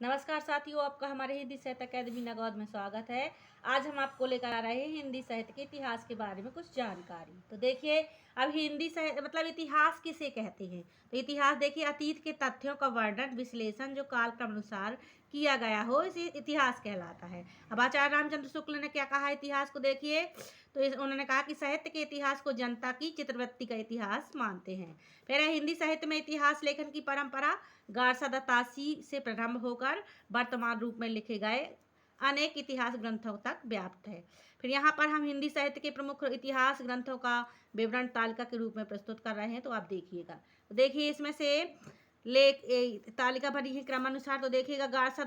नमस्कार साथियों, आपका हमारे हिंदी साहित्य अकादमी नागौद में स्वागत है। आज हम आपको लेकर आ रहे हैं हिंदी साहित्य के इतिहास के बारे में कुछ जानकारी। तो देखिए, अब हिंदी साहित्य मतलब इतिहास किसे कहते हैं। तो इतिहास देखिए, अतीत के तथ्यों का वर्णन विश्लेषण जो कालक्रम अनुसार किया गया हो, इसे इतिहास कहलाता है। अब आचार्य रामचंद्र शुक्ल ने क्या कहा इतिहास को, देखिए तो उन्होंने कहा कि साहित्य के इतिहास को जनता की चित्रवृत्ति का इतिहास मानते हैं। फिर हिंदी साहित्य में इतिहास लेखन की परंपरा गारसा दत्तासी से प्रारंभ होकर वर्तमान रूप में लिखे गए अनेक इतिहास ग्रंथों तक व्याप्त है। फिर यहाँ पर हम हिंदी साहित्य के प्रमुख इतिहास ग्रंथों का विवरण तालिका के रूप में प्रस्तुत कर रहे हैं, तो आप देखिएगा। तो देखिए, इसमें से तालिका बनी है क्रमानुसार। तो देखिएगा, गारसा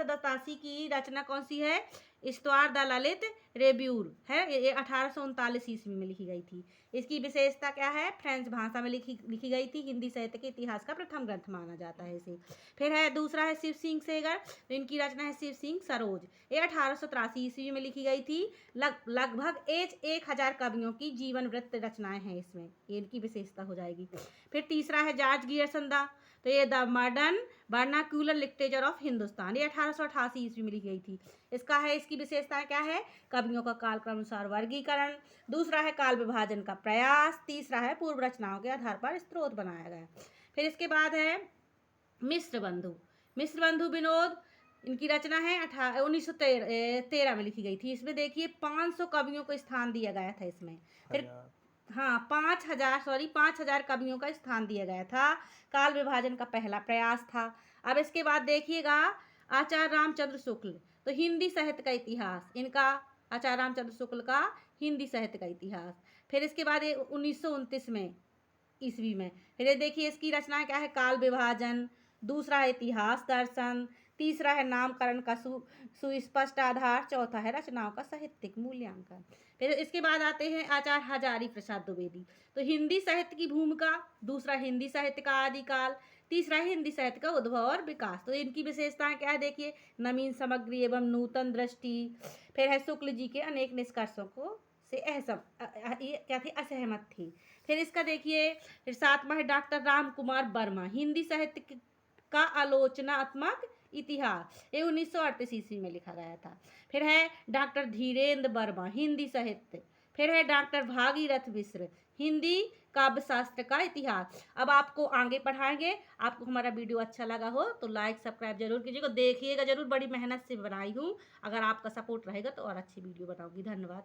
दत्तासी की रचना कौन सी है? इस्तवार द ललित रेब्यूर है, ये 1839 ईस्वी में लिखी गई थी। इसकी विशेषता क्या है? फ्रेंच भाषा में लिखी गई थी। हिंदी साहित्य के इतिहास का प्रथम ग्रंथ माना जाता है इसे। फिर है दूसरा है शिव सिंह सेगर, तो इनकी रचना है शिव सिंह सरोज, ये 1883 ईस्वी में लिखी गई थी। लगभग 1000 कवियों की जीवन वृत्त रचनाएं हैं इसमें, ये इनकी विशेषता हो जाएगी। फिर तीसरा है जॉर्ज गियर्सन, तो ये the modern vernacular literature of Hindustan, ये 1888 ईस्वी में लिखी गई थी। इसकी विशेषता क्या है? कवियों का कालक्रम अनुसार वर्गीकरण, दूसरा है काल विभाजन का प्रयास, तीसरा है पूर्व रचनाओं के आधार पर स्त्रोत बनाया गया। फिर इसके बाद है मिश्र बंधु विनोद, इनकी रचना है 1913 में लिखी गई थी। इसमें देखिए 500 कवियों को स्थान दिया गया था इसमें। फिर हाँ, 5,000 कवियों का स्थान दिया गया था। काल विभाजन का पहला प्रयास था। अब इसके बाद देखिएगा आचार्य रामचंद्र शुक्ल, तो हिंदी साहित्य का इतिहास, इनका आचार्य रामचंद्र शुक्ल का हिंदी साहित्य का इतिहास। फिर इसके बाद ये 1929 में ईस्वी में। फिर ये देखिए, इसकी रचना क्या है? काल विभाजन, दूसरा है इतिहास दर्शन, तीसरा है नामकरण का सुस्पष्ट आधार, चौथा है रचनाओं का साहित्यिक मूल्यांकन। फिर इसके बाद आते हैं आचार्य हजारी प्रसाद द्विवेदी, तो हिंदी साहित्य की भूमिका, दूसरा हिंदी साहित्य का आदिकाल, तीसरा है हिंदी साहित्य का उद्भव और विकास। तो इनकी विशेषताएं क्या है? देखिए, नवीन सामग्री एवं नूतन दृष्टि। फिर है शुक्ल जी के अनेक निष्कर्षों को से असहमत थी। फिर इसका देखिए, फिर सातवां है डॉक्टर राम कुमार वर्मा, हिंदी साहित्य का आलोचनात्मक इतिहास, ये 1938 ईस्वी में लिखा गया था। फिर है डॉक्टर धीरेन्द्र वर्मा, हिंदी साहित्य। फिर है डॉक्टर भागीरथ मिश्र, हिंदी काव्य शास्त्र का इतिहास। अब आपको आगे पढ़ाएंगे। आपको हमारा वीडियो अच्छा लगा हो तो लाइक सब्सक्राइब जरूर कीजिएगा, देखिएगा जरूर, बड़ी मेहनत से बनाई हूँ। अगर आपका सपोर्ट रहेगा तो और अच्छी वीडियो बनाऊंगी। धन्यवाद।